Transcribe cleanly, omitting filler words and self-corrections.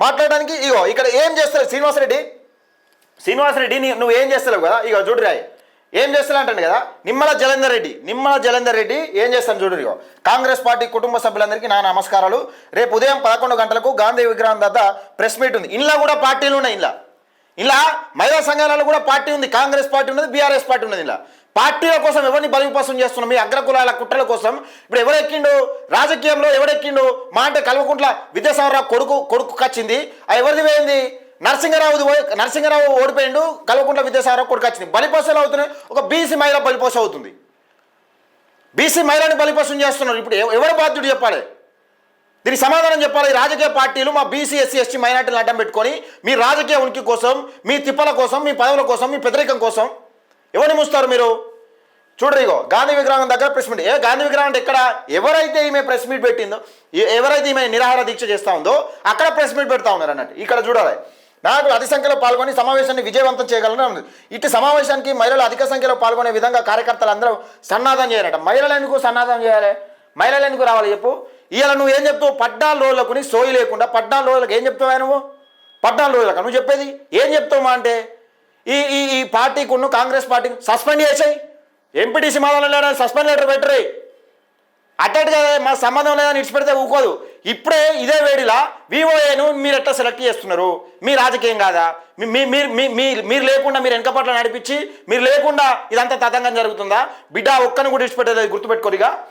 మాట్లాడడానికి ఇగో ఇక్కడ ఏం చేస్తారు శ్రీనివాసరెడ్డి నువ్వు ఏం చేస్తలేవు కదా, ఇగో చూడురాయి ఏం చేస్తా అంటాను కదా. నిమ్మల జలంధర్ రెడ్డి ఏం చేస్తాను చూడు. ఇగో కాంగ్రెస్ పార్టీ కుటుంబ సభ్యులందరికీ నా నమస్కారాలు. రేపు ఉదయం 11 గంటలకు గాంధీ విగ్రహం దగ్గర ప్రెస్ మీట్ ఉంది. ఇంట్లో కూడా పార్టీలు ఉన్నాయి. ఇలా మహిళా సంఘాలలో కూడా పార్టీ ఉంది. కాంగ్రెస్ పార్టీ ఉన్నది, బీఆర్ఎస్ పార్టీ ఉన్నది. ఇలా పార్టీల కోసం ఎవరిని బలిపసం చేస్తున్నాం? మీ అగ్రకులాల కుట్రల కోసం. ఇప్పుడు ఎవరెక్కిండు రాజకీయంలో? ఎవరెక్కిండు? మా అంటే కల్వకుంట్ల విద్యాసాగరరావు కొడుకు కచ్చింది. అది ఎవరిది పోయింది? నరసింహరావు ఓడిపోయిండు, కల్వకుంట్ల విద్యాసాగరరావు కొడుకు వచ్చింది. బలిపసాలు అవుతున్నాయి. ఒక బీసీ మహిళ బలిపస అవుతుంది. బీసీ మహిళని బలిపసం చేస్తున్నారు. ఇప్పుడు ఎవరు బాధ్యుడు చెప్పాలి? దీనికి సమాధానం చెప్పాలి. రాజకీయ పార్టీలు మా బీసీ ఎస్సీ ఎస్టీ మైనార్టీలను అడ్డం పెట్టుకొని మీ రాజకీయ ఉనికి కోసం, మీ తిప్పల కోసం, మీ పదవుల కోసం, మీ పెదరికం కోసం ఎవరిని మూస్తారు మీరు? చూడరు ఇగో గాంధీ విగ్రహం దగ్గర ప్రెస్ మీట్. గాంధీ విగ్రహం అంటే ఎక్కడ? ఎవరైతే ఈమె ప్రెస్ మీట్ పెట్టిందో, ఎవరైతే ఈమె నిరాహార దీక్ష చేస్తూ ఉందో అక్కడ ప్రెస్ మీట్ పెడతా ఉన్నారు అన్నట్టు. ఇక్కడ చూడాలి. నాయకులు అధిక సంఖ్యలో పాల్గొని సమావేశాన్ని విజయవంతం చేయగలరని ఉంది. ఇటు సమావేశానికి మహిళలు అధిక సంఖ్యలో పాల్గొనే విధంగా కార్యకర్తలు అందరూ సన్నాహం చేయాలట. మహిళలు ఎందుకు సన్నాహం చేయాలి? మహిళలు ఎందుకు రావాలి చెప్పు? ఇవాళ నువ్వు ఏం చెప్తావు? 14 రోజులకు నీ సోయి లేకుండా 14 రోజులకు ఏం చెప్తావా నువ్వు? 14 రోజులకు నువ్వు చెప్పేది ఏం చెప్తావు అంటే ఈ పార్టీకును కాంగ్రెస్ పార్టీని సస్పెండ్ చేసాయి. ఎంపీటీసీ మాదాలు లేడా సస్పెండ్ లెటర్ పెట్టరు. అట్టగా మా సంబంధం లేదని ఇచ్చిపెడితే ఊకోదు. ఇప్పుడే ఇదే వేడిలా వివోఏను మీరు ఎట్లా సెలెక్ట్ చేస్తున్నారు? మీ రాజకీయం కాదా? మీరు లేకుండా మీరు వెనకపట్ల నడిపించి మీరు లేకుండా ఇదంతా తతంగం జరుగుతుందా? బిడ్డ ఒక్కని కూడా ఇచ్చిపెట్టేది గుర్తుపెట్టుకోరిగా.